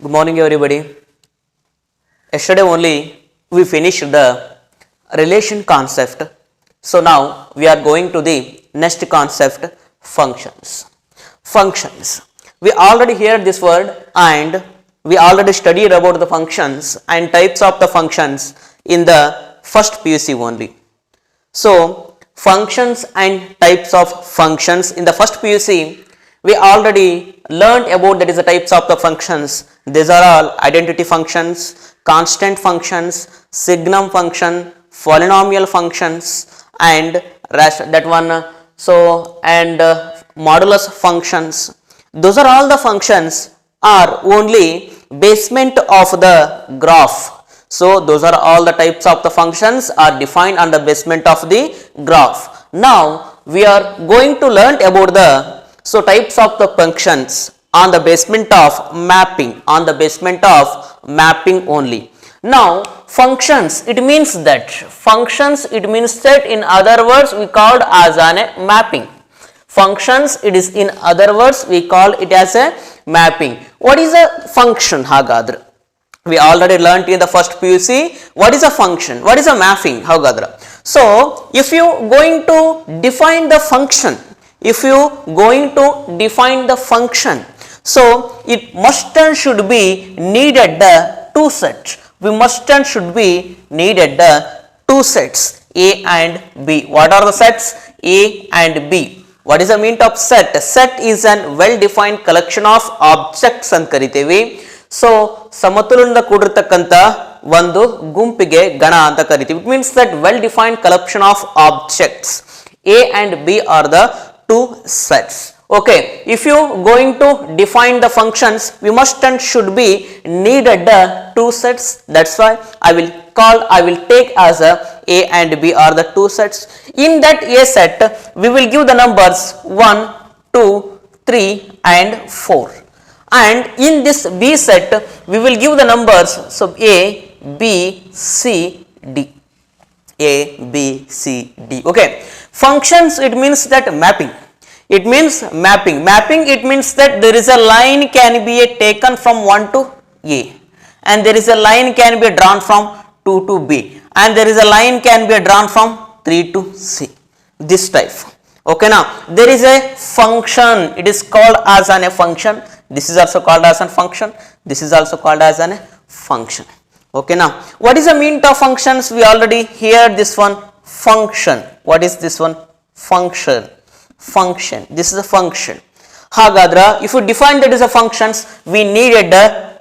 Good morning, everybody. Yesterday only we finished the relation concept. So now we are going to the next concept, functions. Functions. We already heard this word and we already studied about the functions and types of the functions in the first PUC only. So functions and types of functions in the first PUC we already learned about that is the types of the functions. These are all identity functions, constant functions, signum function, polynomial functions, and that one. So and modulus functions. Those are all the functions are only basement of the graph. So those are all the types of the functions are defined on the basement of the graph. Now we are going to learn about the types of the functions on the basement of mapping, only. Now functions, it means that in other words we called as a mapping. Functions, it is in other words we call it as a mapping. What is a function hagadre? We already learnt in the first PUC what is a function, what is a mapping hagadre. So if you going to define the function, so it must and should be needed the two sets. We must and should be needed the two sets, A and B. What are the sets? A and B. What is the meaning of set? Set is an well defined collection of objects ಅಂತ ಕರಿತೀವಿ. So ಸಮತುಲನದ ಕೂಡಿರತಕ್ಕಂತ ಒಂದು ಗುಂಪಿಗೆ ಗಣ ಅಂತ ಕರಿತೀವಿ. It means that well defined collection of objects. A and B are the two sets. Okay, if you going to define the functions, we must and should be needed the two sets. That's why I will take as A and B are the two sets. In that A set, we will give the numbers 1, 2, 3 and 4. And in this B set, we will give the numbers so A, B, C, D. A, B, C, D. Okay. Functions, it means that mapping. It means mapping. Mapping, it means that there is a line can be taken from 1 to A. And there is a line can be drawn from 2 to B. And there is a line can be drawn from 3 to C. This type. Okay, now there is a function. It is called as a function. This is also called as a function. This is also called as a function. Okay, now what is the meaning of functions? We already heard this one, function. What is this one? Function. This is a function. Hagadra, if you define that as a functions, we needed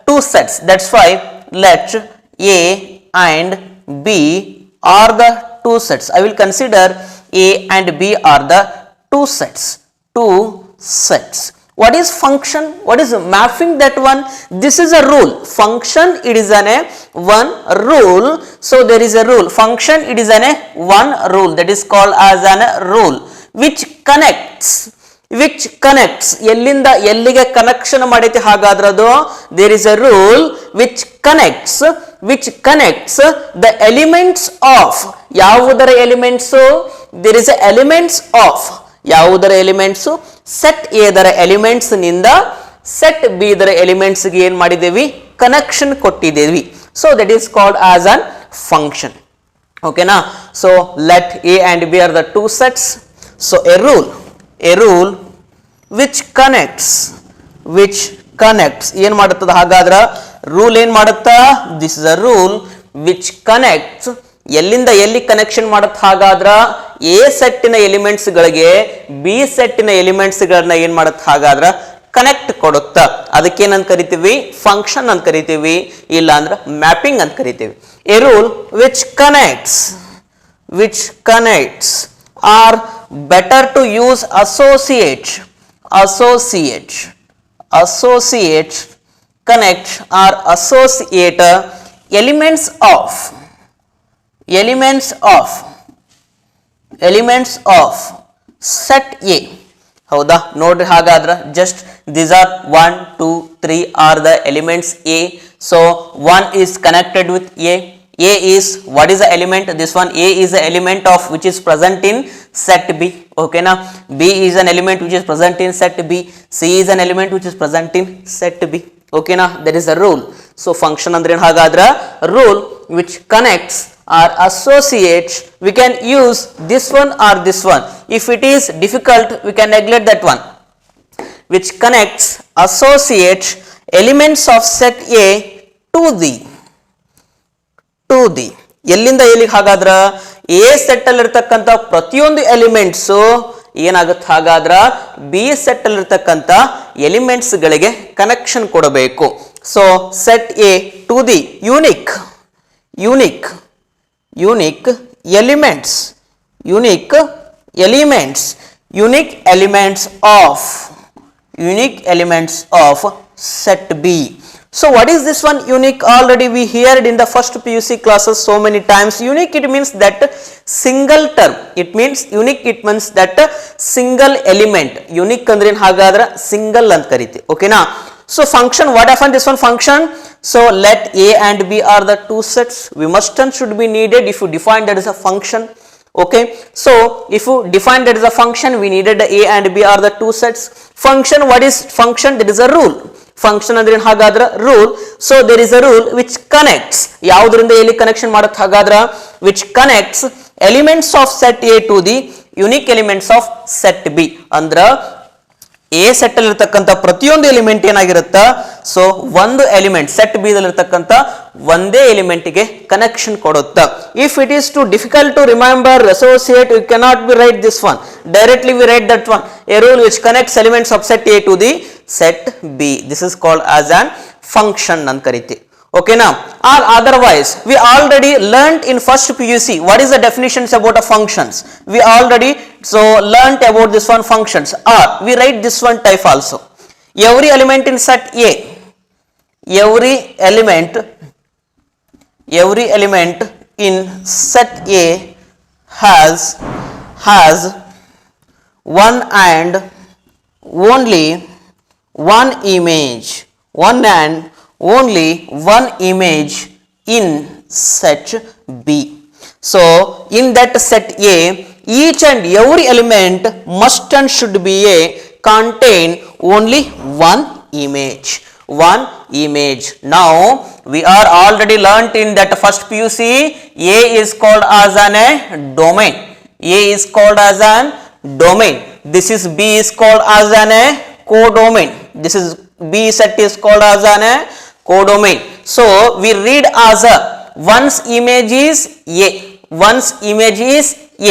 two sets. That's why let A and B are the two sets. I will consider A and B are the two sets. What is function? What is mapping that one? This is a rule. Function, it is one rule. So there is a rule. Function, it is one rule that is called as a rule which connects. ಎಲ್ಲಿಂದ ಎಲ್ಲಿಗೆ connection ಮಾಡೈತಿ ಹಾಗಾದ್ರದು there is a rule which connects the elements of ಯಾವುದರ elements there is a elements of ಯಾವುದರ elements set A ದರ elements ನಿಂದ set B ದರ elements ಗೆ ಏನು ಮಾಡಿದೇವಿ ಕನೆಕ್ಷನ್ ಕೊಟ್ಟಿದ್ದೇವೆ. So that is called as a function. Okay na? So let A and B are the two sets. So a rule which connects ಏನು ಮಾಡುತ್ತದೆ ಹಾಗಾದ್ರೆ rule ಏನು ಮಾಡುತ್ತಾ this is a rule which connects ಎಲ್ಲಿಂದ ಎಲ್ಲಿ connection ಮಾಡುತ್ತೆ ಹಾಗಾದ್ರೆ A ಸೆಟ್ಟಿನ elements ಗಳಿಗೆ B ಸೆಟ್ಟಿನ ಎಲಿಮೆಂಟ್ಸ್ ಗಳನ್ನ ಏನು ಮಾಡುತ್ತೆ ಹಾಗಾದ್ರೆ ಕನೆಕ್ಟ್ ಕೊಡುತ್ತಾ ಅದಕ್ಕೆ ಏನಂತ ಕರಿತೀವಿ ಫಂಕ್ಷನ್ ಅಂತ ಕರಿತೀವಿ ಇಲ್ಲ ಅಂದ್ರೆ ಮ್ಯಾಪಿಂಗ್ ಅಂತ ಕರಿತೀವಿ. A rule which connects or better to use associate connect or associate elements of set A. ಹೌದಾ ನೋಡ್ರಿ ಹಾಗಾದ್ರೆ just these are 1 2 3 are the elements A. So 1 is connected with A. A is what is the element? This one A is the element of which is present in set B. Okay now B is an element which is present in set B. C is an element which is present in set B. ಓಕೆನಾ, that is the rule. So function ಅಂದ್ರೆ ಏನು ಹಾಗಾದ್ರೆ? Rule which connects or associates. We can use this one or this one. If it is difficult, we can neglect that one. Which connects, associates elements of set A to the ಎಲ್ಲಿಂದ ಎಲ್ಲಿಗೆ ಹಾಗಾದ್ರ A set ಅಲ್ಲಿ ಇರ್ತಕ್ಕಂಥ ಪ್ರತಿಯೊಂದು elements ಏನಾಗುತ್ತೆ ಹಾಗಾದ್ರ B set ಅಲ್ಲಿ ಇರ್ತಕ್ಕಂಥ elements ಗಳಿಗೆ connection ಕೊಡಬೇಕು. So set A to the unique elements of set B. So what is this one unique? Already we heard in the first PUC classes so many times. Unique, it means that single term. It means unique, it means that single element. Unique ಅಂದ್ರೆ ಏನು ಹಾಗಾದ್ರೆ single ಅಂತ ಕರೀತೀವಿ. Okay ನಾ? So function, what happened this one function? So let A and B are the two sets. We must and should be needed if you define that as a function. Okay, so if you define that as a function, we needed the A and B are the two sets. Function, what is function? That is a rule. Function ಅಂದ್ರೆ ಏನು ಹಾಗಾದ್ರೆ rule. So there is a rule which connects, ಯಾವುದರಿಂದ ಎಲ್ಲಿ connection ಮಾಡುತ್ತೆ ಹಾಗಾದ್ರೆ, which connects elements of set A to the unique elements of set B. ಅಂದ್ರೆ A set ಅಲ್ಲಿ ಇರತಕ್ಕಂತ ಪ್ರತಿಯೊಂದು ಎಲಿಮೆಂಟ್ ಏನಾಗಿರುತ್ತೆ, ಸೊ ಒಂದು ಎಲಿಮೆಂಟ್ ಸೆಟ್ ಬಿ ದಲ್ಲಿ ಇರತಕ್ಕಂತ ಒಂದೇ ಎಲಿಮೆಂಟ್ ಗೆ ಕನೆಕ್ಷನ್ ಕೊಡುತ್ತೆ. If it is too difficult to remember associate, you cannot be write this one directly, we write that one, a rule which connects elements of set A to the set B. This is called as an function ಅಂತ ಕರಿತೀವಿ. Okay now, or otherwise we already learnt in first PUC what is the definitions about a functions. We already learnt about this one functions, or we write this one type also. Every element in set A, every element in set A has one and only one image, only one image in set B. So in that set A, each and every element must and should be contain only one image. Now we are already learnt in that first PUC, A is called as a domain. This is B is called as a codomain. This is B set is called as a codomain. So we read as a one's image is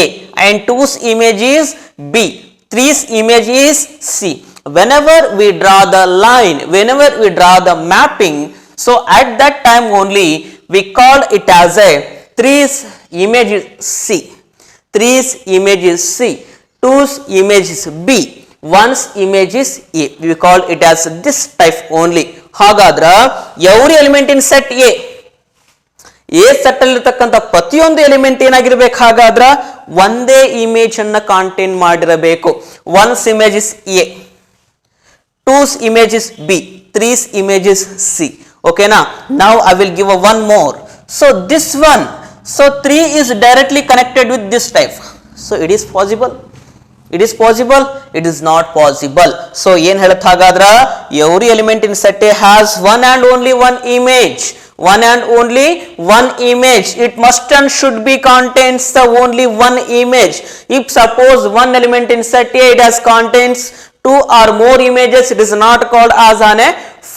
A, and two's image is B, three's image is C. Whenever we draw the line, whenever we draw the mapping, so at that time only we call it as a three's image is C, two's image is B, one's image is A. We call it as this type only. ಹಾಗಾದ್ರ every element in set A, set ಅಲ್ಲಿ ಇರತಕ್ಕಂತ ಪ್ರತಿಯೊಂದು element ಏನಾಗಿರ್ಬೇಕು ಹಾಗಾದ್ರ ಒಂದೇ image ಅನ್ನ contain ಮಾಡಿರಬೇಕು. One's image is A, two's image is B, three's image is C. ಓಕೆನಾ? Now I will give one more. So this one, so 3 is directly connected with this type. So it is possible? It is not possible. So ಏನ್ ಹೇಳುತ್ತೆ ಹಾಗಾದ್ರ every element in set A has one and only one image. It must and should be contains the only one image. If suppose one element in set A it has contains two or more images, it is not called as a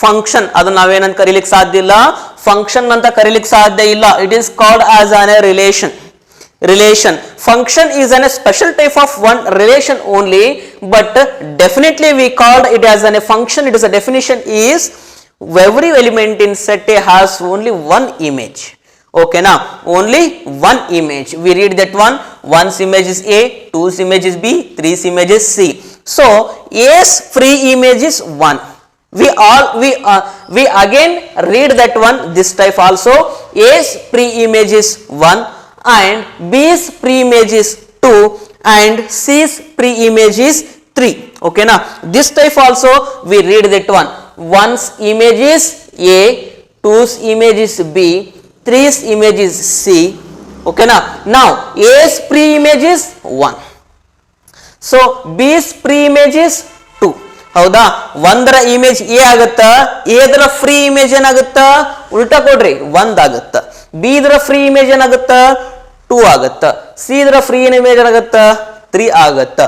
function. ಅದು ನಾವೇನಂತ ಕರೀಲಿಕ್ಕೆ ಸಾಧ್ಯ ಇಲ್ಲ, function ಅಂತ ಕರೀಲಿಕ್ಕೆ ಸಾಧ್ಯ ಇಲ್ಲ. It is called as a relation. Function is a special type of one relation only, but definitely we called it as a function. It is a definition is every element in set A has only one image. Okay now, only one image. We read that one, one's image is A, two's image is B, three's image is C. So A's free image is 1. We again read that one this type also. A's free image is 1 and B's pre-image is 2 and C's pre-image is 3. Okay now, this type also we read that one, one's image is A, two's image is B, three's image is C. Okay now A's pre-image is 1, so B's pre-image is 2, ಹೌದಾ, ಒಂದರ image A ಆಗುತ್ತ, ಎದರ free image ಏನಾಗುತ್ತ, ಉಲ್ಟಾ ಕೊಡ್ರಿ 1 ಆಗುತ್ತ. B ಇದರ free image ಏನಾಗುತ್ತ, 2 ಆಗುತ್ತ. ಸಿ ಇದರ ಫ್ರೀ ಇಮೇಜ್ ಏನಾಗುತ್ತ, 3 ಆಗುತ್ತ.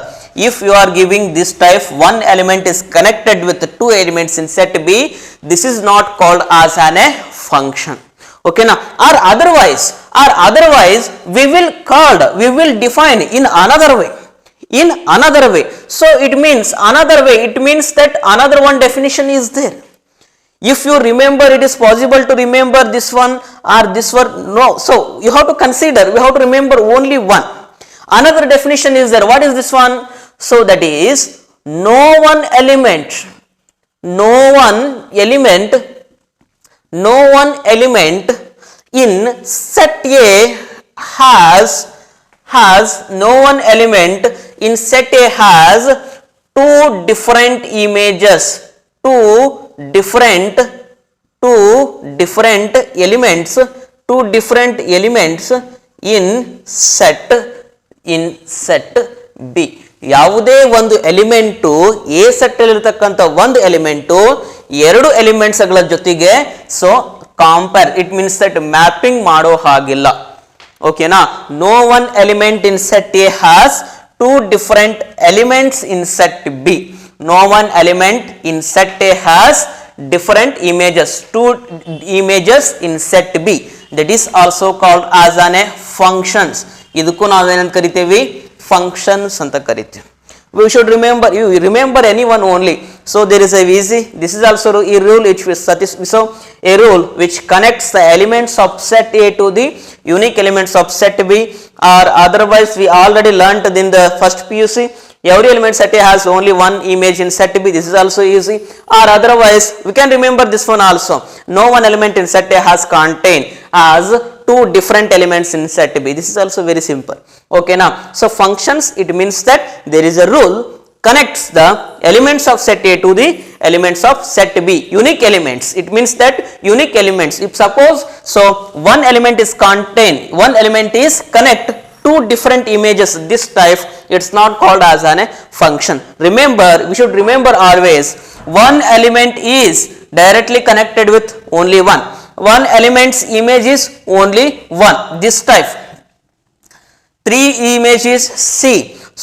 If you are giving this type, one element is connected with two elements in set B, this is not called as an a function. Okay na? Or otherwise we will define in another way. In another way. So it means another way, it means that another one definition is there. If you remember, it is possible to remember this one or this one. No. So you have to consider, we have to remember only one. Another definition is there. What is this one? So that is no one element in set A has no one element in set A has two different images, two different elements in set B. ಯಾವುದೇ ಒಂದು element A set ಅಲ್ಲಿ ಇರತಕ್ಕಂತ ಒಂದು element ಎರಡು elements ಗಳ ಜೊತೆಗೆ so compare, it means that mapping ಮಾಡೋ ಹಾಗಿಲ್ಲ. ಓಕೆನಾ? No one element in set A has two different elements in set B. No one element in set A has different images, two images in set B. That is also called as an a functions. ಇದಕ್ಕೂ ನಾವೇನಂತ ಕರಿತೇವಿ, functions ಅಂತ ಕರಿತೇವೆ. We should remember, you remember anyone only. So there is a easy, this is also a rule which so a rule which connects the elements of set A to the unique elements of set B, or otherwise we already learnt in the first PUC. Every element set A has only one image in set B. This is also easy. Or otherwise, we can remember this one also. No one element in set A has contained as two different elements in set B. This is also very simple. Okay now. So functions, it means that there is a rule connects the elements of set A to the elements of set B. Unique elements. It means that unique elements. If suppose so one element is contained, one element is connect two different images, this type, it's not called as a function. Remember, we should remember always, one element is directly connected with only one. One element's image is only one, this type. Three images C.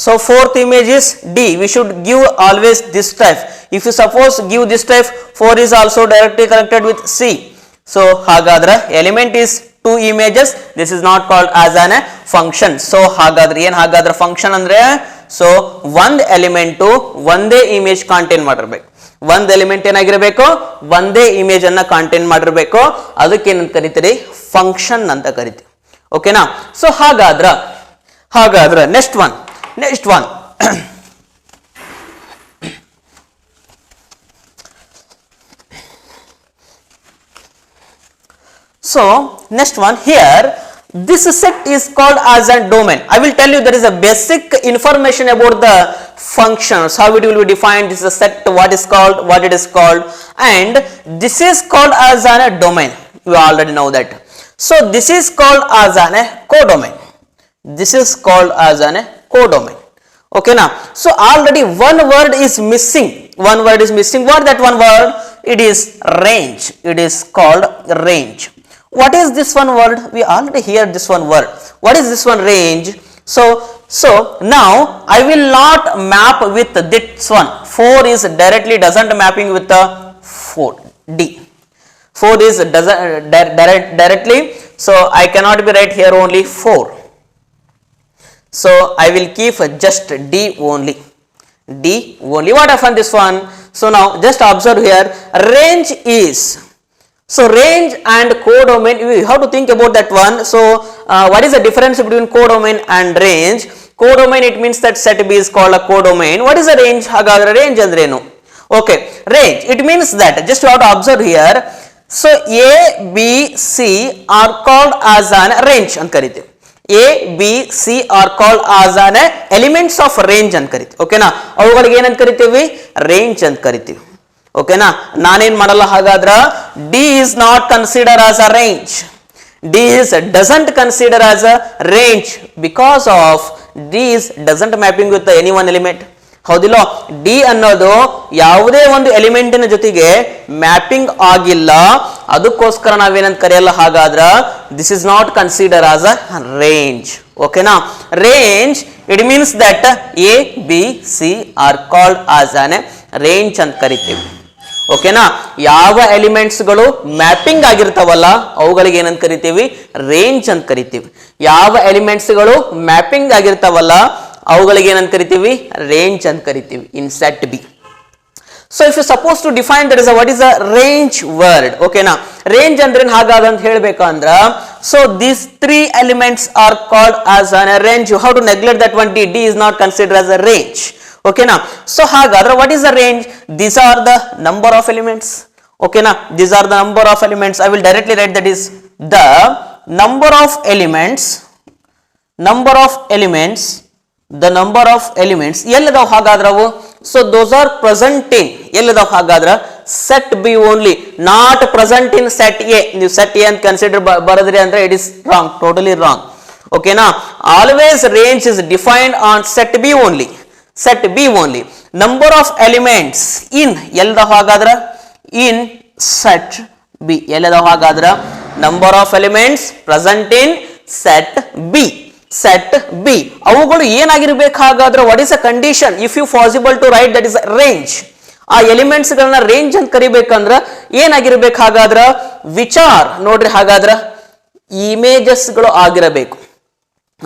So fourth image is D. We should give always this type. If you suppose give this type, 4 is also directly connected with C. So hagadra element is two images, this is not called as an function. So hagadra function andre, so one element to ಒಂದೇ image contain ಮಾಡಿರಬೇಕು. ಒಂದು element ಏನಾಗಿರಬೇಕು, ಒಂದೇ image ಅನ್ನ contain ಮಾಡಿರಬೇಕು. ಅದಕ್ಕೆ ಏನಂತ ಕರಿತೀರಿ, function ಅಂತ ಕರಿತೀವಿ. ಓಕೆನಾ? ಸೊ ಹಾಗಾದ್ರ next one So next one here, this set is called as a domain. I will tell you there is a basic information about the functions, how it will be defined. This is a set, what it is called, and this is called as a domain. You already know that. So this is called as a codomain. This is called as a codomain. Okay now. So already one word is missing. What that one word? It is range. It is called range. What is this one word? We already hear this one word. What is this one? Range. So now I will not map with this one. 4 is directly doesn't mapping with the 4 D. 4 is doesn't directly. So I cannot be right here only 4. So I will keep just D only. What happened this one? So now just observe here. Range is. So range and codomain, you have to think about that one. So what is the difference between codomain and range? Codomain, it means that set B is called a codomain. What is the range? Hagadra range andrenu? Okay, range, it means that, just you have to observe here. So A, B, C are called as an range ಅಂತ ಕರಿತೀವಿ. A, B, C are called as an elements of range ಅಂತ ಕರಿತೀವಿ. ಓಕೆನಾ? ಅವುಗಳಿಗೆ ಏನಂತ ಕರಿತೀವಿ? Range ಅಂತ ಕರಿತೀವಿ. ಓಕೆನಾ? ನಾನೇನ್ ಮಾಡಲ್ಲ ಹಾಗಾದ್ರ, D is not considered as a range. D doesn't consider as a range because of D doesn't mapping with any one element. ಹೌದಿಲ್ಲ? ಡಿ ಅನ್ನೋದು ಯಾವುದೇ ಒಂದು ಎಲಿಮೆಂಟಿನ ಜೊತೆಗೆ ಮ್ಯಾಪಿಂಗ್ ಆಗಿಲ್ಲ, ಅದಕ್ಕೋಸ್ಕರ ನಾವೇನಂತ ಕರೆಯಲ್ಲ. ಹಾಗಾದ್ರ this is not consider as a range. ಓಕೆನಾ? Range it means that A B C are called as an range ಅಂತ ಕರಿತೀವಿ. ಓಕೆನಾ? ಯಾವ ಎಲಿಮೆಂಟ್ಸ್ಗಳು ಮ್ಯಾಪಿಂಗ್ ಆಗಿರ್ತಾವಲ್ಲ ಅವುಗಳಿಗೆ ಏನಂತ ಕರಿತೀವಿ? ರೇಂಜ್ ಅಂತ ಕರಿತೀವಿ. ಯಾವ ಎಲಿಮೆಂಟ್ಸ್ಗಳು ಮ್ಯಾಪಿಂಗ್ ಆಗಿರ್ತಾವಲ್ಲ ಅವುಗಳಿಗೆ ಏನಂತ ಕರಿತೀವಿ? ರೇಂಜ್ ಅಂತ ಕರಿತೀವಿ in set B. So if you suppose to define that is what is a range word. ಓಕೆನಾ? ರೇಂಜ್ ಅಂದ್ರೆ ಹಾಗಾದ ಅಂತ ಹೇಳ್ಬೇಕಂದ್ರ, so these 3 elements are called as an range. You have to neglect that one. D is not consider as a range. ಓಕೆನಾ? So ಹಾಗಾದ್ರೆ what is the range? These are the number of elements. ಓಕೆನಾ? These are the number of elements. I will directly right that is the number of elements. Number of elements, the number of elements ಎಲ್ಲದಾವ್ ಹಾಗಾದ್ರವು? So those are present in ಎಲ್ಲದಾವ್ ಹಾಗಾದ್ರ set B only, not present in set A. ನೀವು set A ಅಂತ consider ಬರದ್ರಿ ಅಂದ್ರೆ it is wrong, totally wrong. ಓಕೆನಾ? Always range is defined on set B only. Set B only. Number of elements in ಎಲ್ಲದಾವ್ ಹಾಗಾದ್ರ? In set B ಎಲ್ಲದಾವ್ ಹಾಗಾದ್ರ? Number of elements present in set B. Set B ಅವುಗಳು ಏನಾಗಿರ್ಬೇಕು ಹಾಗಾದ್ರೆ? What is a condition if you possible to write that is range? ಆ elements ಗಳನ್ನ range ಅಂತ ಕರಿಬೇಕಂದ್ರ ಏನಾಗಿರ್ಬೇಕು ಹಾಗಾದ್ರ? ವಿಚಾರ್ ನೋಡ್ರಿ, ಹಾಗಾದ್ರ ಇಮೇಜಸ್ ಗಳು ಆಗಿರಬೇಕು.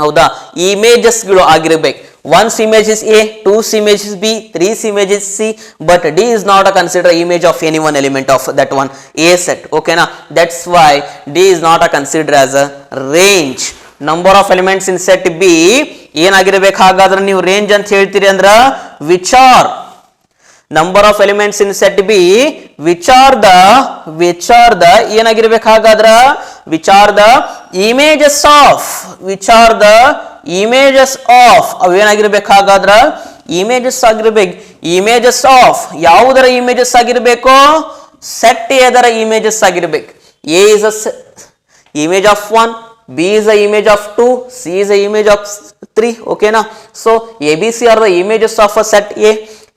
ಹೌದಾ? ಇಮೇಜಸ್ ಗಳು ಆಗಿರಬೇಕು. 1's image is A, 2's image is B, 3's image is C, but D is not a consider image of any one element of that one A set. Okay na? That's why D is not a consider as a range. Number of elements in set B ಏನಾಗಿರಬೇಕು ಹಾಗಾದ್ರೆ ನೀವು range ಅಂತ ಹೇಳ್ತೀರಿ ಅಂದ್ರ which are. Number of elements in set B which are the ಏನಾಗಿರ್ಬೇಕು ಹಾಗಾದ್ರ? Which are the images of. Which are the images of ಅವೇನಾಗಿರ್ಬೇಕು ಹಾಗಾದ್ರ? ಇಮೇಜಸ್ ಆಗಿರ್ಬೇಕು. ಇಮೇಜಸ್ ಆಫ್ ಯಾವುದರ ಇಮೇಜಸ್ ಆಗಿರ್ಬೇಕು? ಸೆಟ್ ಎದರ ಇಮೇಜಸ್ ಆಗಿರ್ಬೇಕು. A is a image of 1, B is the image of 2, C is the image of 3. Okay na? So ABC are the images of a set A.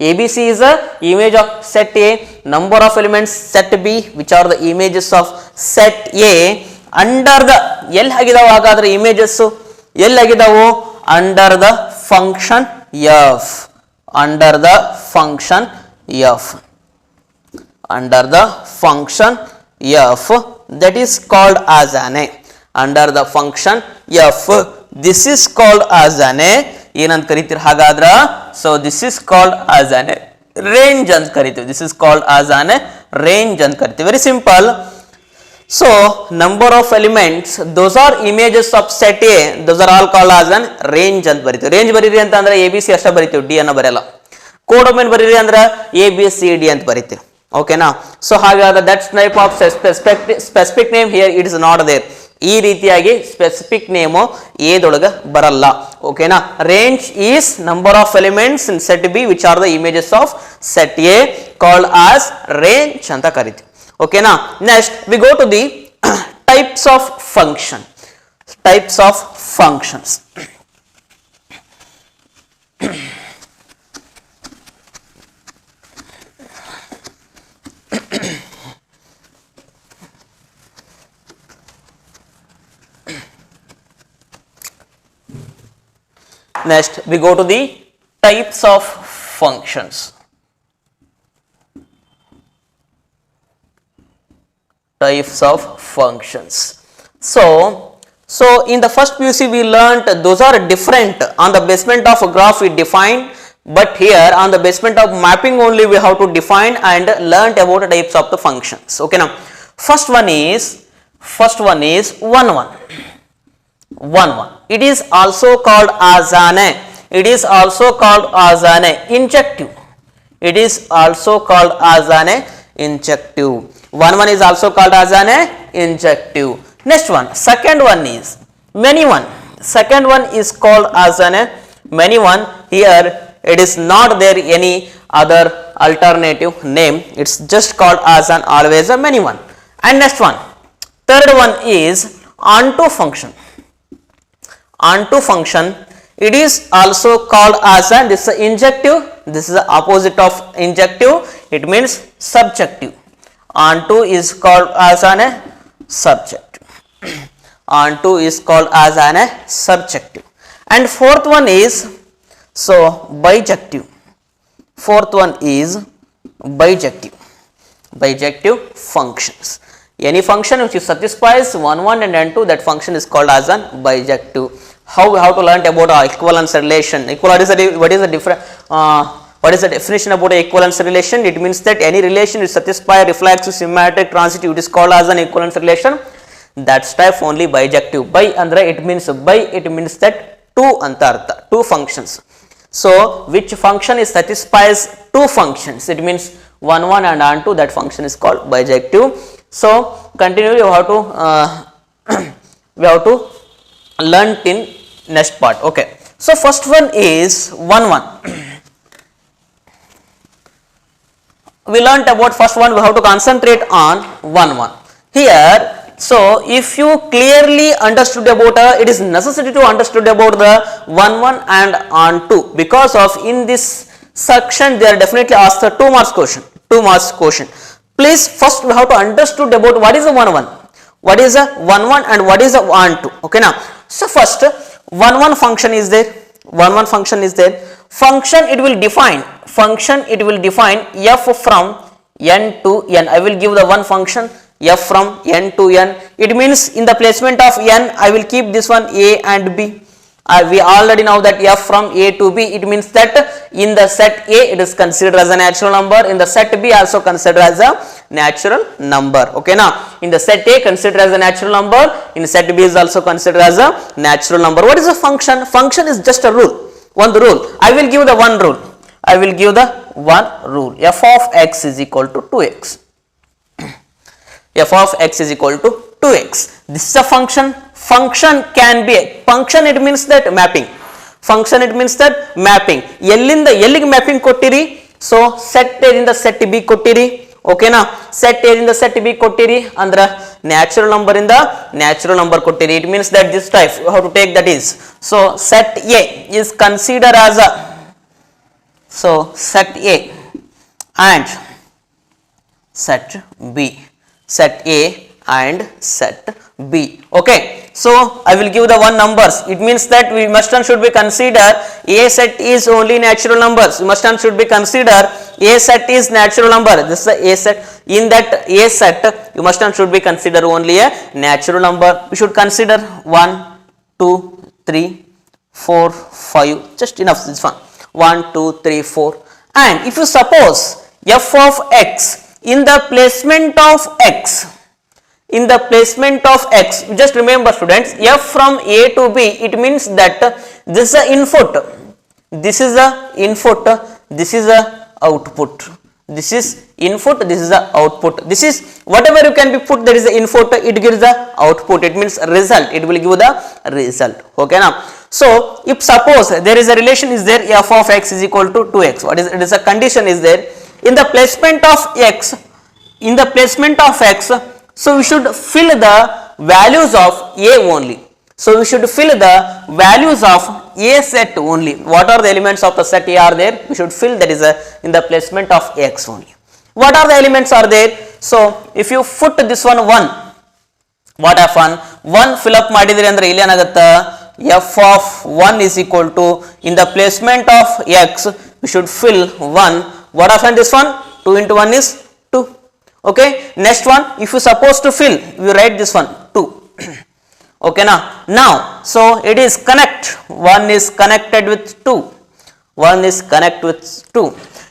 ABC is the image of set A. Number of elements set B which are the images of set A. Under the ಎಲ್ಲಿ ಆಗಿದಾವ ಹಾಗಾದ್ರೆ images? ಎಲ್ಲಿ ಆಗಿದಾವು? Under the function F. Under the function F. Under the function F, that is called as an A. Under the function F, this is called as an A. ಏನಂತ ಕರಿತೀರಿ ಹಾಗಾದ್ರ? So this is called as an range ಅಂತ ಕರಿತೀವಿ. This is called as an range ಅಂತ ಕರಿತೀವಿ. Very simple. So number of elements those are images of set A, those are all called as an range ಅಂತ ಬರಿತೀವಿ. Range ಬರೀರಿ ಅಂತ ಅಂದ್ರೆ A B C ಅಷ್ಟೇ ಬರಿತೀವಿ, ಡಿ ಅನ್ನ ಬರೆಯಲ್ಲ. ಕೋಡೊಮೇನ್ ಬರೀರಿ ಅಂದ್ರೆ ಎ ಬಿ ಸಿ ಡಿ ಅಂತ ಬರಿತೀವಿ. ಓಕೆನಾ? ಸೊ ಹಾಗಾದ್ರೆ that type of specific name here it is not there. ಈ ರೀತಿಯಾಗಿ ಸ್ಪೆಸಿಫಿಕ್ ನೇಮು ಏದೊಳಗ ಬರಲ್ಲ. ಓಕೆನಾ? Range is number of elements in set B which are the images of set A called as range ಅಂತ ಕರಿತೀವಿ. ಓಕೆನಾ? Next we go to the types of function. Types of functions. Next we go to the types of functions. Types of functions. So in the first PUC we learnt those are different. On the basement of a graph we defined, but here on the basement of mapping only we have to define and learnt about the types of the functions. Okay, now first one is 1. It is also called as an injective. It is also called as an injective. 1 is also called as an injective. Next one, second one is many one. Second one is called as an many one. Here it is not there any other alternative name. It's just called as an always a many one. And next one, third one is onto function. Onto function, It is also called as an, this is injective, this is the opposite of injective, it means subjective. Onto is called as an subjective. Onto is called as an subjective. And fourth one is so bijective. Fourth one is bijective. Bijective functions. Any function which satisfies one and n2, that function is called as an bijective. How we have to learn about equivalence relation? What is the different? What is the definition about equivalence relation? It means that any relation which satisfies reflexive, symmetric, transitive, it is called as an equivalence relation. That's type only bijective. Bi andre it means by, it means that two anta artha, two functions. So which function is satisfies two functions? It means one and onto, that function is called bijective. So continually we have to learn in next part. Okay. So first one is 1. We learnt about first one, we have to concentrate on 1. Here, so if you clearly understood about it is necessary to understood about the 1 and onto, because of in this section they are definitely asked the 2 marks question. Please first we have to understood about what is the 1, what is the 1 and what is the onto. Okay now. So first 1 function is there. 1 function is there. Function it will define. Function it will define f from n to n. I will give the one function f from n to n. It means in the placement of n, I will keep this one a and b. We already know that f from a to b. It means that in the set a it is considered as a natural number. In the set b also considered as a natural number. Okay now, in the set a considered as a natural number. In set b is also considered as a natural number. What is a function? Function is just a rule. One rule. I will give the one rule. I will give the one rule. F of x is equal to 2x. F of x is equal to 2x. This is a function. Function can be function. It means that mapping. Function it means that mapping. Ellinda ellige mapping kottiri. So set a in the set b kottiri. Okay na. Set a in the set b kottiri. Andra natural number in the natural number kottiri. It means that this type you have to take, that is. So set a is considered as a, so set a and set b. Set a and set b. Okay. So I will give the one numbers. It means that we must and should be consider a set is only natural numbers. We must and should be consider a set is natural number. This is a set. In that a set, you must and should be consider only a natural number. We should consider 1, 2, 3, 4, 5. Just enough this one. 1, 2, 3, 4. And if you suppose f of x in the placement of x, in the placement of x, just remember students, f from a to b, it means that this is the input, this is the input, this is the output, this is input, this is the output, this is whatever you can be put, that is the input, it gives the output, it means result, it will give the result. Okay now. So if suppose there is a relation is there, f of x is equal to 2x, what is it is a condition is there in the placement of x, in the placement of x. So we should fill the values of a only. So we should fill the values of a set only. What are the elements of the set a are there? We should fill, that is in the placement of x only. What are the elements are there? So if you put this one 1, what happen? 1 fill up madidire andre illi enagatta f of 1 is equal to, in the placement of x we should fill 1. What happen this one? 2 into 1 is 2. Okay. Next one, if you suppose to fill, we write this one 2. Okay now. Now, so it is connect. 1 is connected with 2. 1 is connect with 2.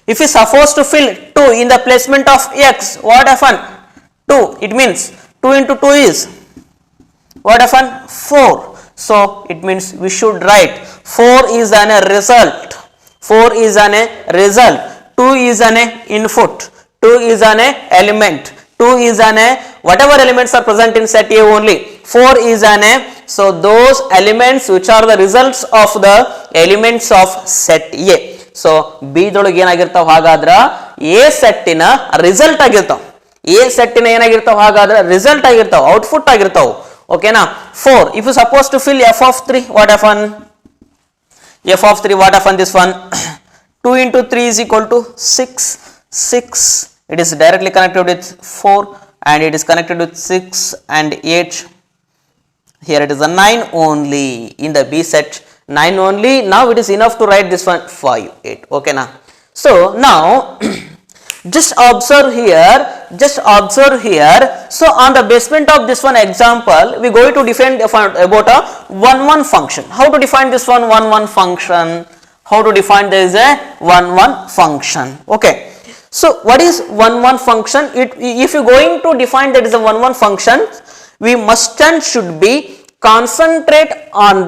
If you suppose to fill 2 in the placement of x, what happen? 2. It means 2 into 2 is, what happen? 4. So it means we should write 4 is an a result. 4 is an a result. 2 is an a input. 2 is an element, 2 is an whatever elements are present in set A only, 4 is an so those elements which are the results of the elements of set A. So B ದೊಳಗೆ ಏನಾಗಿರ್ತಾವ ಹಾಗಾದ್ರೆ A set ನ result ಆಗಿರ್ತಾವ, A set ನ ಏನಾಗಿರ್ತಾವ ಹಾಗಾದ್ರೆ result ಆಗಿರ್ತಾವ, output ಆಗಿರ್ತಾವ. ಓಕೆನಾ. 4 if you suppose to fill f of 3, what happen? f of 3, what happened this one? 2 into 3 is equal to 6, 6, it is directly connected with 4 and it is connected with 6 and 8. Here it is a 9 only in the B set, 9 only. Now it is enough to write this one 5, 8. Okay now. So now just observe here, so on the basement of this one example, we are going to define about a 1 function. How to define this one 1 function? How to define there is a 1 function? Okay. So what is 1 function? If you are going to define that is a 1 function, we must and should be concentrate on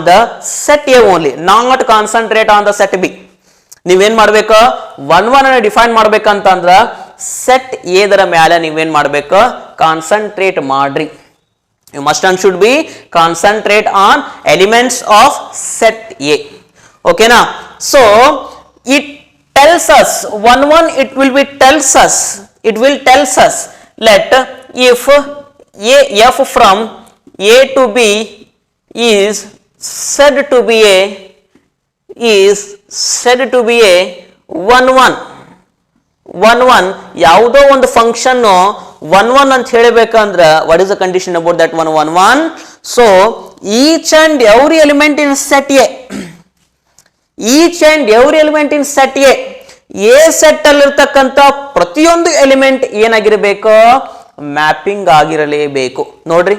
the set A only, not concentrate on the set B. ನೀವೇನ್ ಮಾಡಬೇಕು 1 ಅನ್ನು define ಮಾಡಬೇಕಂತಂದ್ರ set A ದರ ಮೇಲೆ ನೀವೇನ್ ಮಾಡಬೇಕು concentrate ಮಾಡ್ರಿ. You must and should be concentrate on elements of set A. ಓಕೆನಾ? So it tells us 1 it will tells us let if f from A to B is said to be a 1 ಯಾವುದೋ ಒಂದು function 1 ಅಂತ ಹೇಳಬೇಕಂದ್ರೆ what is the condition about that 1 so each and every element in set A set ಅಲ್ಲಿ ಇರತಕ್ಕಂತ ಪ್ರತಿಯೊಂದು element ಏನಾಗಿರಬೇಕು mapping ಆಗಿರಲೇಬೇಕು. ನೋಡ್ರಿ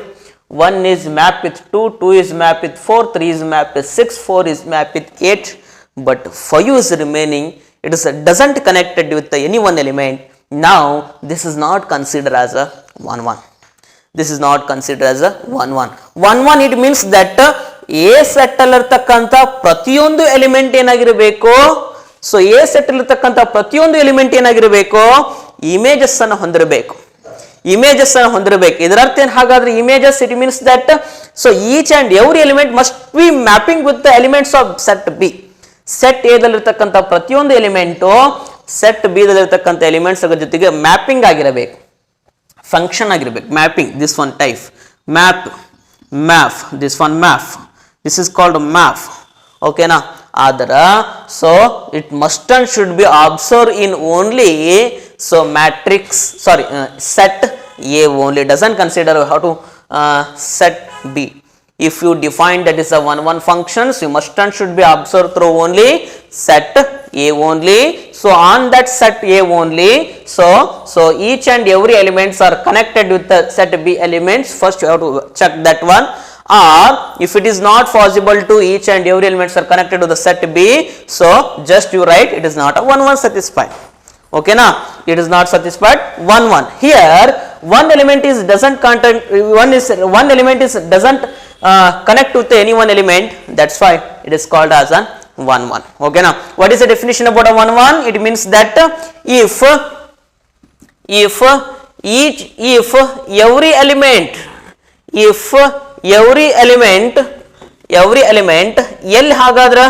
1 is mapped with 2, 2 is mapped with 4, 3 is mapped with 6, 4 is mapped with 8, but 5 is remaining. It is doesn't connected with any one element. Now this is not considered as a 1. This is not considered as a 1. It means that A set ಅಲ್ಲಿ ಇರತಕ್ಕಂತ ಪ್ರತಿಯೊಂದು element ಏನಾಗಿರಬೇಕು. So A set ಅಲ್ಲಿ ಇರತಕ್ಕಂತ ಪ್ರತಿಯೊಂದು element ಏನಾಗಿರಬೇಕು images ಅನ್ನು ಹೊಂದಿರಬೇಕು. ಇದರ ಅರ್ಥ ಏನು ಹಾಗಾದ್ರೆ images it means that so each and every element must be mapping with the elements of set B. Set A ದಲ್ಲಿರ್ತಕ್ಕಂಥ ಪ್ರತಿಯೊಂದು ಎಲಿಮೆಂಟು ಸೆಟ್ ಬಿ ದಲ್ಲಿರ್ತಕ್ಕಂಥ ಎಲಿಮೆಂಟ್ಸ್ ಜೊತೆಗೆ ಮ್ಯಾಪಿಂಗ್ ಆಗಿರಬೇಕು, ಫಂಕ್ಷನ್ ಆಗಿರಬೇಕು. Mapping this one type map this one this is called map. ಓಕೆನಾ? ಆದ್ರ so it must and should be observe in only so matrix set A only, doesn't consider how to set B. If you define that is a 1 functions, you must and should be observed through only set A only. So on that set A only, so each and every elements are connected with the set B elements. First you have to check that one. Or if it is not possible to each and every elements are connected to the set B, so just you write it is not a 1 satisfied. Okay na? It is not satisfied 1. Here one element is doesn't contain one element is doesn't connect with any one element, that's why it is called as an 1. Okay na? What is the definition about a 1? It means that if every element L hagadra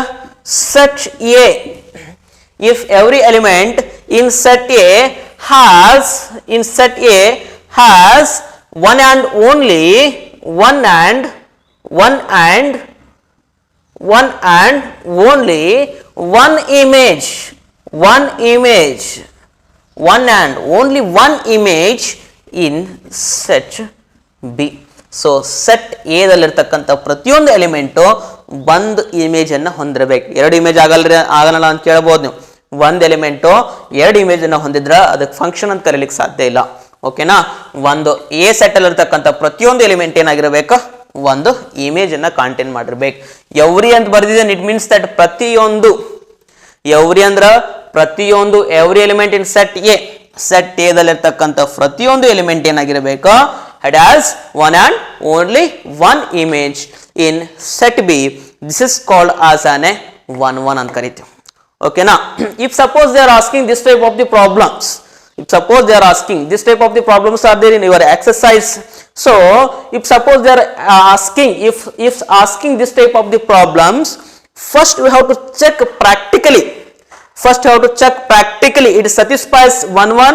set A, if every element in set A has one and only one and only one image in set B. So set A ದಲ್ಲಿರ್ತಕ್ಕಂಥ ಪ್ರತಿಯೊಂದು element ಒಂದು image ಅನ್ನು ಹೊಂದಿರಬೇಕು. ಎರಡು image ಆಗಲ್ಲ ಅಂತ ಕೇಳಬಹುದು ನೀವು. ಒಂದು ಎಲಿಮೆಂಟು ಎರಡು ಇಮೇಜ್ ಅನ್ನು ಹೊಂದಿದ್ರೆ ಅದಕ್ಕೆ ಫಂಕ್ಷನ್ ಅಂತ ಕರೀಲಿಕ್ಕೆ ಸಾಧ್ಯ ಇಲ್ಲ. ಓಕೆನಾ? ಒಂದು ಎ ಸೆಟ್ ಅಲ್ಲಿ ಇರ್ತಕ್ಕಂಥ ಪ್ರತಿಯೊಂದು ಎಲಿಮೆಂಟ್ ಏನಾಗಿರಬೇಕು ಒಂದು ಇಮೇಜ್ ಅನ್ನ ಕಾಂಟೈನ್ ಮಾಡಿರ್ಬೇಕು. ಎವ್ರಿ ಅಂತ ಬರ್ದಿದೆ, ಇಟ್ ಮೀನ್ಸ್ ದಟ್ ಪ್ರತಿಯೊಂದು. ಎವ್ರಿ ಅಂದ್ರ ಪ್ರತಿಯೊಂದು, every element in set A ದಲ್ಲಿರ್ತಕ್ಕಂಥ ಪ್ರತಿಯೊಂದು ಎಲಿಮೆಂಟ್ ಏನಾಗಿರಬೇಕು it has one and only one image in set B. This is called as an 1 ಅಂತ ಕರೀತೀವಿ. Okay na? If suppose they are asking this type of the problems, are there in your exercise. So if suppose they are asking, if asking this type of the problems, first we have to check practically. It satisfies 1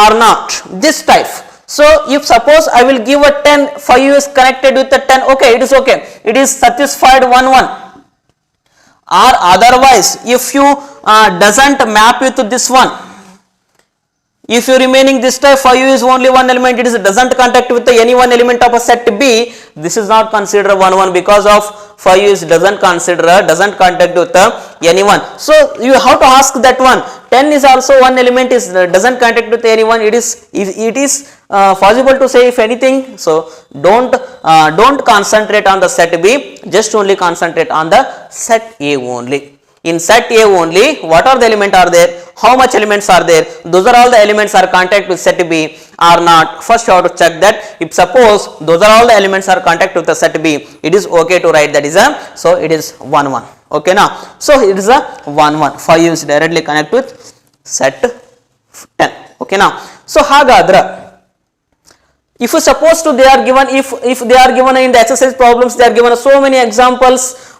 or not, this type. So if suppose I will give a 10, 5u is connected with the 10, okay, it is okay, it is satisfied 1 1. Or otherwise if you doesn't map with this one, if you remaining this type 5u is only one element, it is doesn't contact with the any one element of a set B, this is not considered 1 1 because of 5u is doesn't contact with the anyone. So you have to ask that one, 10 is also one element, is doesn't contact with anyone, it is possible to say if anything. So don't concentrate on the set B, just only concentrate on the set A only. In set A only, what are the elements are there, how much elements are there, those are all the elements are contact with set B or not. First you have to check that. If suppose those are all the elements are contact with the set B, it is okay to write that is a, so it is 1 1, okay now. So it is a 1 1, 5 is directly connect with set 10, okay now. So hagadra, if you suppose to they are given, if they are given in the exercise problems, they are given so many examples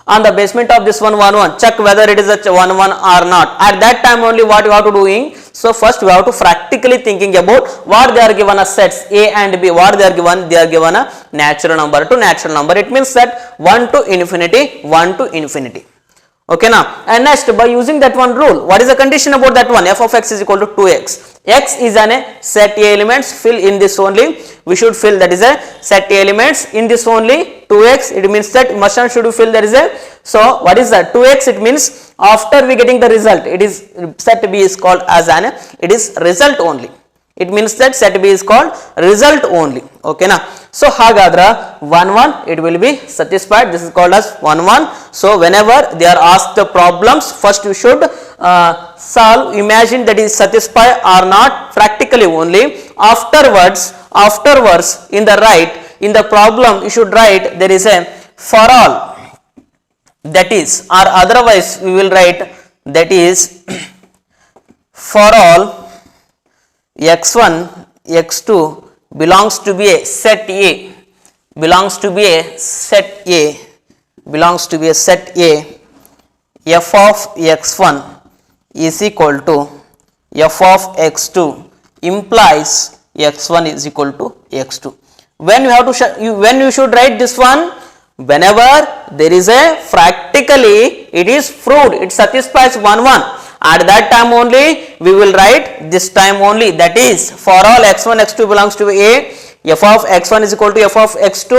on the basement of this 1 1 1, check whether it is a 1 1 or not. At that time only what you have to doing, so first you have to practically thinking about what they are given as sets A and B, what they are given a natural number to natural number, it means that 1 to infinity, 1 to infinity. Okay now, and next by using that one rule, what is the condition about that one, f of x is equal to 2x, x is an set A elements, fill in this only, we should fill that is a set A elements in this only 2x, it means that must should fill that is a, so what is that 2x, it means after we getting the result, it is set B is called as an, it is result only, it means that set B is called result only, okay now. So hagadra 1 1 it will be satisfied, this is called as 1 1. So whenever they are asked the problems, first you should solve, imagine that is satisfy or not practically only, afterwards in the problem you should write there is a for all, that is, or otherwise we will write that is for all x1 x2 belongs to be a set A, belongs to be a set A, belongs to be a set A, f of x1 is equal to f of x2 implies x1 is equal to x2. When you have to when you should write this one, whenever there is a practically it is proved, it satisfies 1 1. At that time only we will write this time only, that is for all x1 x2 belongs to A, f of x1 is equal to f of x2,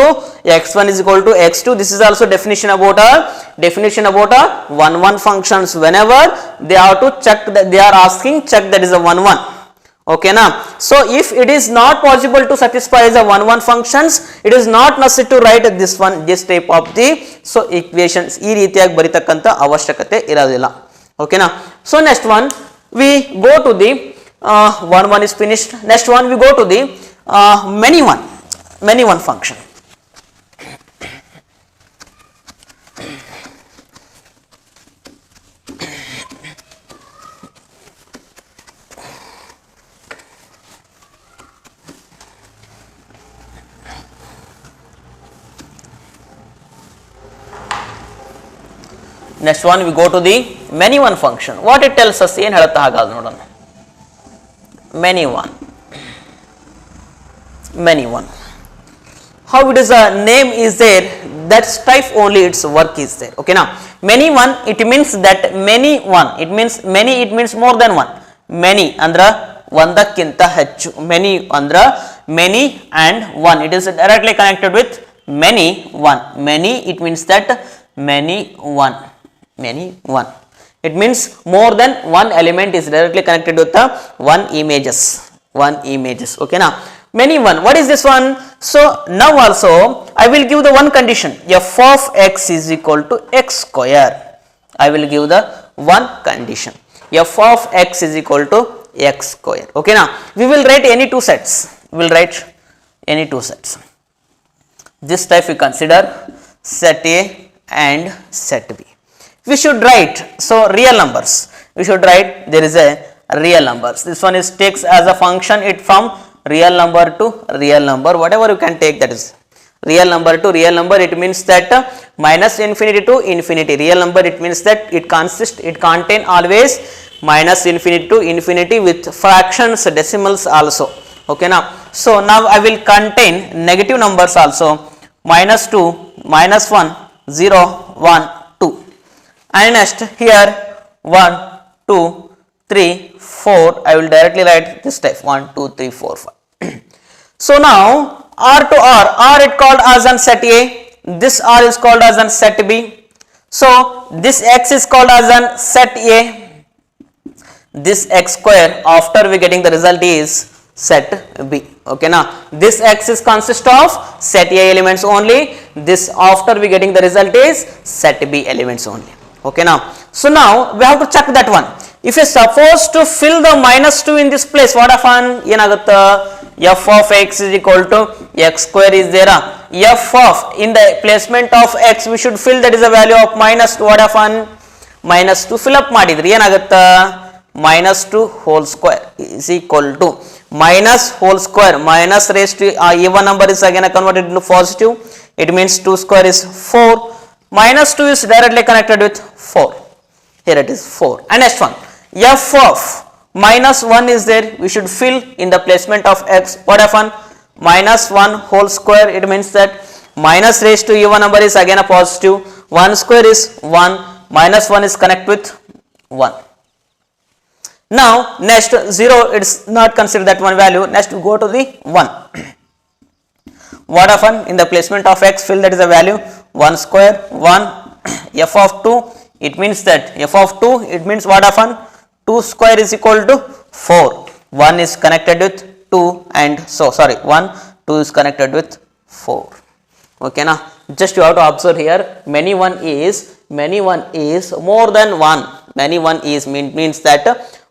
x1 is equal to x2. This is also definition about a 1 1 functions. Whenever they have to check that they are asking, check that is a 1 1, okay now. So if it is not possible to satisfy as a 1 1 functions, it is not necessary to write this one, this type of the so equations ee ರೀತಿಯಾಗಿ ಬರಿತಕ್ಕಂತ ಅವಶ್ಯಕತೆ ಇರೋದಿಲ್ಲ, okay now. So next one we go to the 1 1 is finished. Next one we go to the many one function. Next one we go to the many one function. What it tells us, ಏನು ಹೇಳುತ್ತಾ ಹಾಗಾದ್ರೆ ನೋಡೋಣ. many one, how it is a name is there, that's type only its work is there, okay now. Many one it means that many one, it means many, it means more than one. Many andra ಒಂದಕ್ಕಿಂತ ಹೆಚ್ಚು, many andra many and one, it is directly connected with many one. Many it means that many one, it means more than one element is directly connected with the one images, okay now. Many one, what is this one? So now also I will give the one condition, f of x is equal to x square. I will give the one condition, f of x is equal to x square, okay now. We will write any two sets, this type we consider set A and set B. We should write, so real numbers, we should write there is a real numbers. This one is takes as a function it from real number to real number, whatever you can take, that is real number to real number. It means that minus infinity to infinity. Real number it means that it contain always minus infinity to infinity with fractions decimals also. Okay now, so now I will contain negative numbers also, minus 2, minus 1, 0, 1, 2, and next here 1, 2, 3, 4. I will directly write this type 1, 2, 3, 4, 5. So now R to R it called as an set A, this R is called as an set B. So this X is called as an set A, this X square after we getting the result is set B. Okay now, this X is consist of set A elements only, this after we getting the result is set B elements only. Okay now, so now we have to check that one. If you supposed to fill the minus 2 in this place, what happen? Yenagutta f of x is equal to x square is there. F of in the placement of x we should fill that is a value of minus 2. What happen? Minus 2 fill up madidre yenagutta minus 2 whole square is equal to minus whole square minus raised to even number is again converted into positive. It means 2 square is 4. Minus 2 is directly connected with 4. Here it is 4. And next one, f of minus 1 is there, we should fill in the placement of x. What happen? Minus 1 whole square, it means that minus raised to even number is again a positive. 1 square is 1, minus 1 is connect with 1. Now next 0, it's not consider that one value. Next we go to the 1. What happen? In the placement of x fill that is a value 1 square 1. F of 2, it means that f of 2, it means what happen? 2 square is equal to 4. 1 is connected with 2 and so sorry 1, 2 is connected with 4. Okay now, just you have to observe here, many one is more than 1. Many one is means that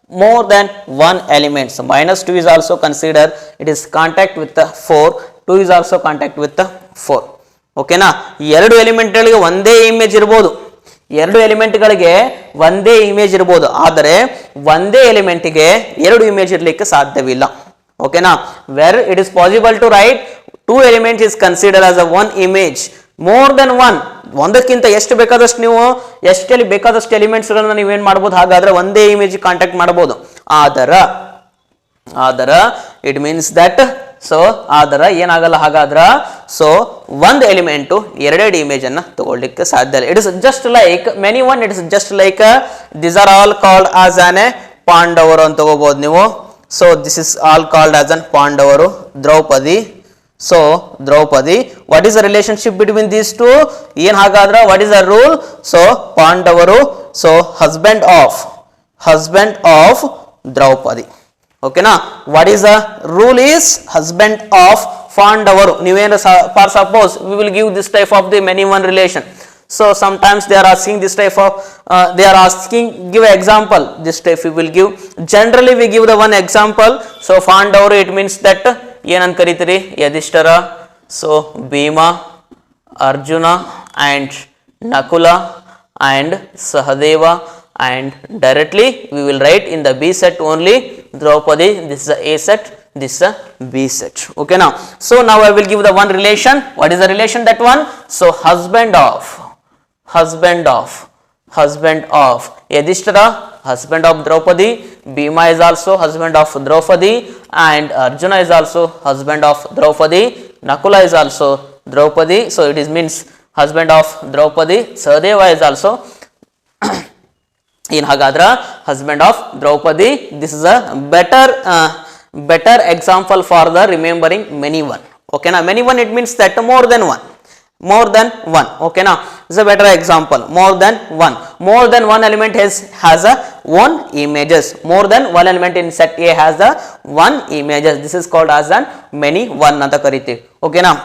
more than one element. So minus 2 is also considered, it is contact with the 4, 2 is also contact with the 4. Okay na, ಎರಡು ಎಲಿಮೆಂಟ್ಗಳಿಗೆ ಒಂದೇ image ಇರಬಹುದು, ಎರಡು ಎಲಿಮೆಂಟ್ಗಳಿಗೆ ಒಂದೇ image ಇರಬಹುದು, ಆದರೆ ಒಂದೇ ಎಲಿಮೆಂಟ್ಗೆ ಎರಡು image ಇರಲಿಕ್ಕೆ ಸಾಧ್ಯವಿಲ್ಲ. ಓಕೆನಾ, where it is possible to write two elements is consider as a one image. More than one, ಒಂದಕ್ಕಿಂತ ಎಷ್ಟು ಬೇಕಾದಷ್ಟು ನೀವು ಎಷ್ಟಲ್ಲಿ ಬೇಕಾದಷ್ಟು ಎಲಿಮೆಂಟ್ಸ್ ಗಳನ್ನ ನೀವೇನ್ ಮಾಡಬಹುದು, ಹಾಗಾದ್ರೆ ಒಂದೇ ಇಮೇಜ್ ಕಾಂಟ್ಯಾಕ್ಟ್ ಮಾಡಬಹುದು. ಆದರ ಇಟ್ ಮೀನ್ಸ್ ದಟ್ ಸೊ ಆದರ ಏನಾಗಲ್ಲ ಹಾಗಾದ್ರ, ಸೊ ಒಂದು ಎಲಿಮೆಂಟ್ ಎರಡೆರಡು ಇಮೇಜ್ ಅನ್ನ ತಗೊಳ್ಳಿಕ್ಕೆ ಸಾಧ್ಯ ಇಲ್ಲ. It is just like many one, it is just like this are all called as an A ಪಾಂಡವರು ಅಂತ ತಗೋಬಹುದು ನೀವು. So this is all called as an ಪಾಂಡವರು. Draupadi, so Draupadi, what is the relationship between these two? ಏನ್ ಹಾಗಾದ್ರ what is the rule? So ಪಾಂಡವರು, so husband of Draupadi. ಓಕೆನಾ, what is the rule is husband of ಪಾಂಡವರು. ನೀವೇನು for suppose we will give this type of the many one relation. So sometimes they are asking this type of give an example. This type we will give. Generally we give the one example. So Pandavaru, it means that ಏನಂತ ಕರೀತೀರಿ? ಯಧಿಷ್ಠರ, so Bhima, Arjuna and Nakula and Sahadeva, and directly we will write in the B set only Draupadi. This is the A set, this is a B set. Okay now, so now I will give the one relation. What is the relation? That one, so husband of Yudhishthira, husband of Draupadi. Bhima is also husband of Draupadi, and Arjuna is also husband of Draupadi. Nakula is also Draupadi, so it is means husband of Draupadi. Sahadeva is also in Hagadra husband of Draupadi. This is a better example for the remembering many one. Okay now, many one it means that more than one. Okay now, is a better example. More than one element has a one images. More than one element in set A has the one images. This is called as an many one anta karite. Okay now,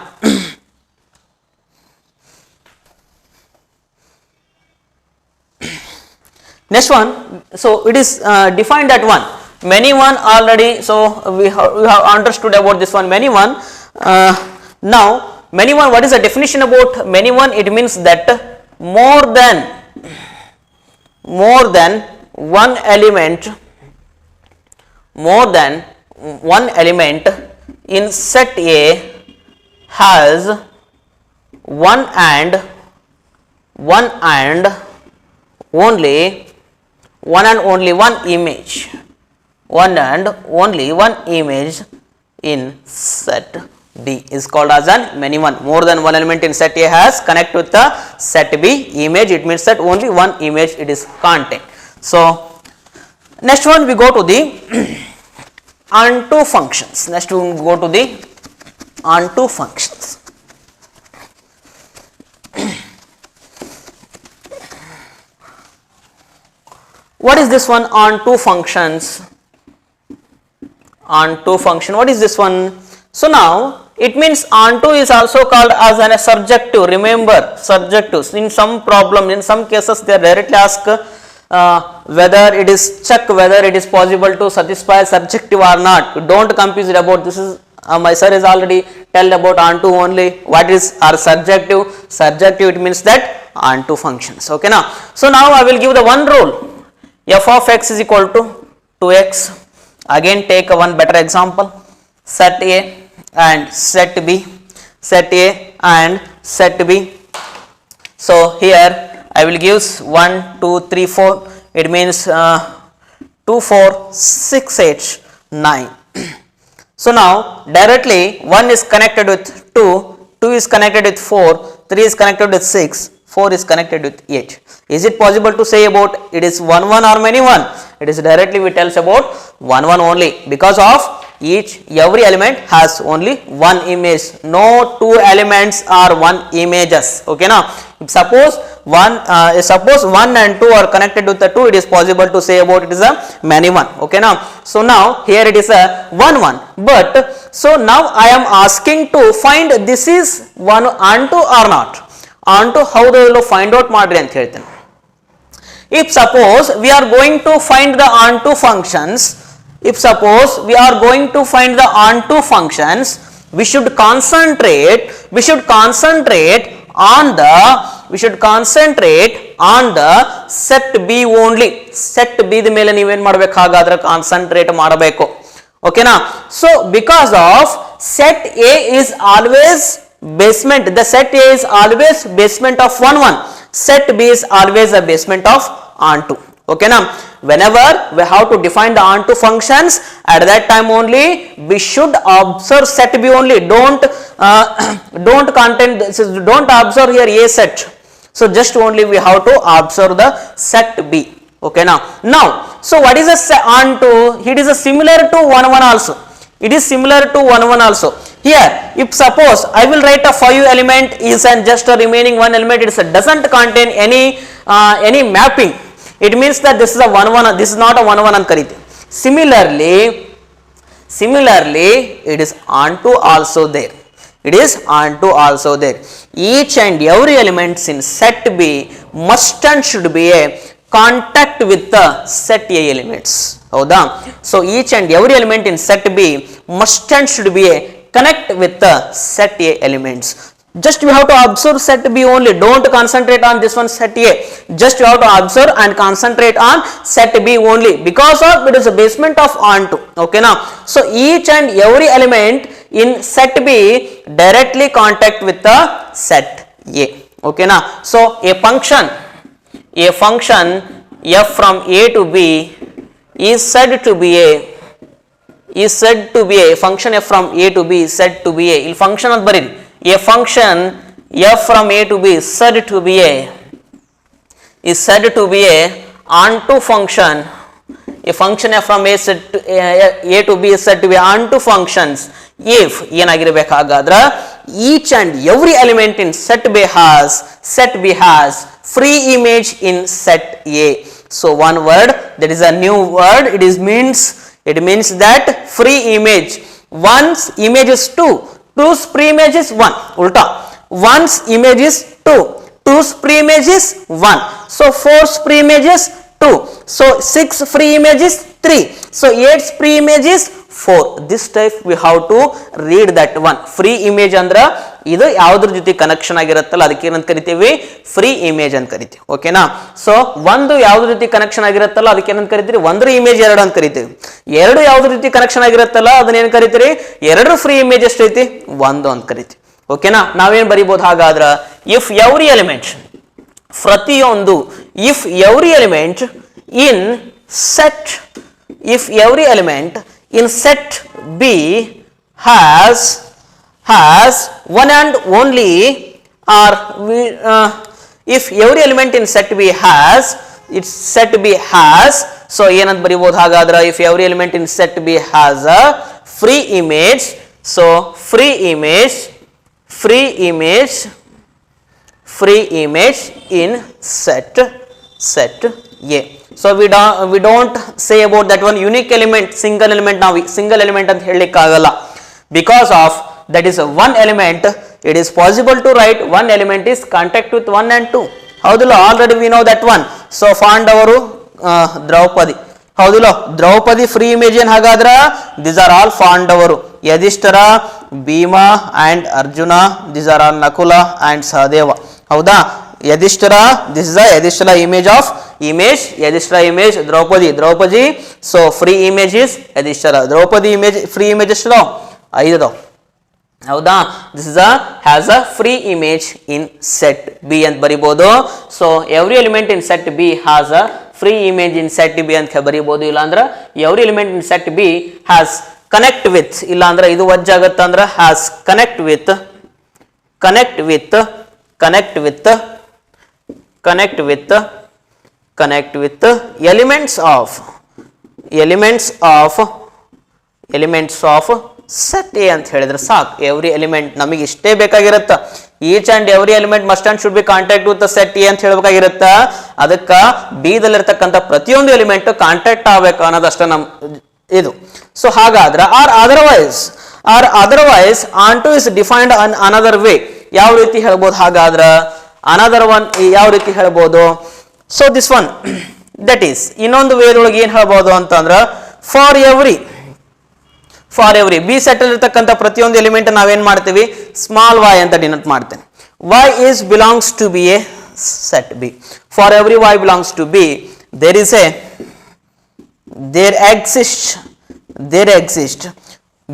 next one, so it is defined that one many one already. So we have understood about this one many one. Now many one, what is the definition about many one? It means that more than one element in set A has one and one and only one image, one and only one image in set B is called as an many one. More than one element in set A has connect with the set B image. It means that only one image it is contain. So next one we go to the onto functions. Next we go to the onto functions. What is this one? Onto functions. Onto function. What is this one? So now it means onto is also called as an subjective. Remember, subjective. In some problem, in some cases, they directly ask whether it is check whether it is possible to satisfy subjective or not. Don't confuse it about this. Is my sir is already tell about onto only. What is our subjective? Subjective it means that onto functions. Okay now. So now I will give the one rule. F of x is equal to 2x. Again take one better example. Set A and set B. Set A and set B. So here I will give 1, 2, 3, 4. It means 2, 4, 6, 8, 9. So now directly 1 is connected with 2, 2 is connected with 4, 3 is connected with 6, 4 is connected with 8. Is it possible to say about it is 1 1 or many 1? It is directly we tells about 1 1 only, because of every element has only one image. No two elements are one images. Okay now, suppose 1 and 2 are connected with the 2, it is possible to say about it is a many one. Okay now, so now here it is a 1 1, but so now I am asking to find this is one onto or not. Onto how they will find out madri anta ಹೇಳ್ತೇನೆ. If suppose we are going to find the onto functions, if suppose we are going to find the onto functions, we should concentrate on the set B only. Set B the ಮೇಲೆ ನೀವೇನು ಮಾಡಬೇಕು, ಹಾಗಾದ್ರೆ concentrate ಮಾಡಬೇಕು. Okay na. So because of set A is always basement, the set A is always basement of 1 1. Set B is always a basement of onto. Okay now, whenever we have to define the onto functions, at that time only we should observe set B only. Don't observe here A set. So just only we have to observe the set B. Okay now, so what is a onto? It is a similar to 1 1 also. It is similar to 1 1 also. Here, if suppose I will write a 5 element is and just a remaining 1 element, it doesn't contain any mapping. It means that this is a 1 1. This is not a 1 1 ಅಂತ ಕರೀತೀವಿ. Similarly, it is onto also there. It is onto also there. Each and every elements in set B must and should be a contact with the set A elements. ಹೌದಾ? So each and every element in set B must and should be a connect with the set A elements. Just you have to observe set B only. Don't concentrate on this one set A. Just you have to observe and concentrate on set B only, because of it is a basement of onto. Okay now, so each and every element in set B directly contact with the set A. Okay now, so a function f from A to B is said to be a function f from A to B is said to be a function ಅಂತ ಬರೀರಿ. A function f from A to B is said to be a onto function. A function f from A to B is said to be onto functions if ಏನಾಗಿರಬೇಕಾಗಾದ್ರೆ each and every element in set B has free image in set A. So one word, that is a new word. It means that free image. One's image is 2. 2's free image is 1. Ulta. One's image is 2. 2's free image is 1. So 4's free image is 2. So 6's free image is 3. So 8's free image is 4. This type we have to read that one. Free image andra ಇದು ಯಾವುದ್ರ ಜೊತೆ connection ಆಗಿರುತ್ತಲ್ಲ ಅದಕ್ಕೆ ಏನಂತ ಕರಿತೀವಿ, free image ಅಂತ ಕರಿತೀವಿ. ಓಕೆನಾ. So ಒಂದು ಯಾವ್ದ್ರ ಜೊತೆ ಕನೆಕ್ಷನ್ ಆಗಿರುತ್ತಲ್ಲ ಅದಕ್ಕೆ ಏನಂತ ಕರಿತೀರಿ, ಒಂದ್ರ ಇಮೇಜ್ 2 ಅಂತ ಕರಿತೀವಿ. 2 ಯಾವ್ದ್ರ ಜೊತೆ ಕನೆಕ್ಷನ್ ಆಗಿರುತ್ತಲ್ಲ ಅದನ್ನ ಏನ್ ಕರಿತೀರಿ, 2 ಫ್ರೀ ಇಮೇಜ್ ಎಷ್ಟೈತಿ, 1 ಅಂತ ಕರಿತೀವಿ. ಓಕೆನಾ. ನಾವೇನ್ ಬರಿಬಹುದು ಹಾಗಾದ್ರ, ಇಫ್ ಎವ್ರಿ ಎಲಿಮೆಂಟ್ ಪ್ರತಿಯೊಂದು, if every element in set, if every element in set B has one and only, or if every element in set B has, its set B has, so ಏನಂತ ಬರಿಬಹುದು ಹಾಗಾದ್ರೆ, if every element in set B has a free image, so free image in set A. So we don't say about that one unique element, single element, ನಾವು single element ಅಂತ ಹೇಳಲಿಕ್ಕೆ ಆಗಲ್ಲ, because of that is one element, it is possible to write one element is contact with 1 and 2. ಹೌದಿಲ್ಲ, already we know that one. So ಪಾಂಡವರು, ದ್ರೌಪದಿ, ಹೌದಿಲ್ಲ, Draupadi free image ಏನ್ ಹಾಗಾದ್ರ, this are all ಪಾಂಡವರು. Yudhishthira, Bhima and Arjuna, this are all Nakula and Sahadeva. ಹೌದಾ, Yudhishthira, this is Yudhishthira image of Yudhishthira image Draupadi. So free image is Yudhishthira. Draupadi image free image ಎಷ್ಟು? 5. ಹೌದಾ, this is has a free image in set B ಅಂತ ಬರಿಬಹುದು. So every element in set B has a free image in set B ಅಂತ ಬರಿಬಹುದು. ಇಲ್ಲ ಅಂದ್ರೆ every element in set B has connect with, ಇಲ್ಲ ಅಂದ್ರೆ ಇದು ವಜ್ಜಾಗತ್ತ ಅಂದ್ರೆ has connect with elements of set A ಅಂತ ಹೇಳಿದ್ರೆ ಸಾಕು. ಎವ್ರಿ ಎಲಿಮೆಂಟ್ ನಮಗೆ ಇಷ್ಟೇ ಬೇಕಾಗಿರುತ್ತ. Each and every element must and should be contact with set A ಅಂತ ಹೇಳ್ಬೇಕಾಗಿರುತ್ತ. ಅದಕ್ಕ ಬಿ ದಲ್ಲಿರ್ತಕ್ಕಂಥ ಪ್ರತಿಯೊಂದು ಎಲಿಮೆಂಟ್ ಕಾಂಟ್ಯಾಕ್ಟ್ ಆಗ್ಬೇಕು ಅನ್ನೋದಷ್ಟ ನಮ್ ಇದು. ಸೊ ಹಾಗಾದ್ರೆ R otherwise on two is defined an another way. ಯಾವ ರೀತಿ ಹೇಳ್ಬೋದು ಹಾಗಾದ್ರ, ಅನದರ್ ಒನ್ ಯಾವ ರೀತಿ ಹೇಳ್ಬೋದು? So this one that is ಇನ್ನೊಂದು ವೇದೊಳಗೆ ಏನ್ ಹೇಳ್ಬೋದು ಅಂತಂದ್ರ, ಫಾರ್ ಎವ್ರಿ ಬಿ ಸೆಟ್ ಅಲ್ಲಿ ಇರ್ತಕ್ಕಂಥ ಪ್ರತಿಯೊಂದು ಎಲಿಮೆಂಟ್ ನಾವೇನ್ ಮಾಡ್ತೀವಿ, ಸ್ಮಾಲ್ y ಅಂತ ಡಿನೋಟ್ ಮಾಡ್ತೇನೆ. y is belongs to be a set B. For every y belongs to B, there exists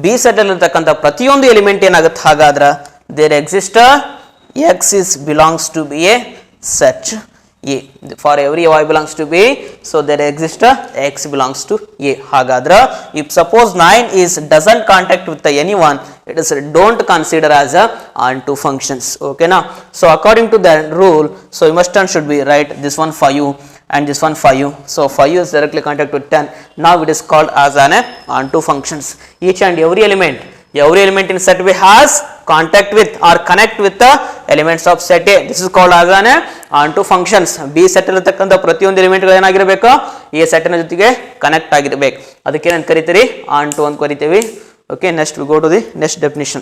B set ಅಲ್ಲಿ ಇರ್ತಕ್ಕಂಥ ಪ್ರತಿಯೊಂದು ಎಲಿಮೆಂಟ್ ಏನಾಗುತ್ತೆ ಹಾಗಾದ್ರೆ, there exists x is belongs to be a set A. For every y belongs to B, so there exists x belongs to A. ಹಾಗಾದ್ರೆ if suppose 9 is doesn't contact with anyone, it is don't consider as a onto functions. Okay na? So according to that rule, so you must and should be write this one for you and this one for you. So 5 is directly contact with 10. Now it is called as an onto functions. Each and every element in set B has contact with or connect with the elements of set A. This is called as an onto functions. B set ಇರತಕ್ಕಂತ ಪ್ರತಿಯೊಂದು element ಗಳು ಏನಾಗಿರಬೇಕು, A set ನ ಜೊತೆಗೆ connect ಆಗಿರಬೇಕು. ಅದಕ್ಕೆ ಏನಂತ ಕರಿತೀರಿ, onto ಅಂತ ಕರಿತೀವಿ. Okay, next we go to the next definition.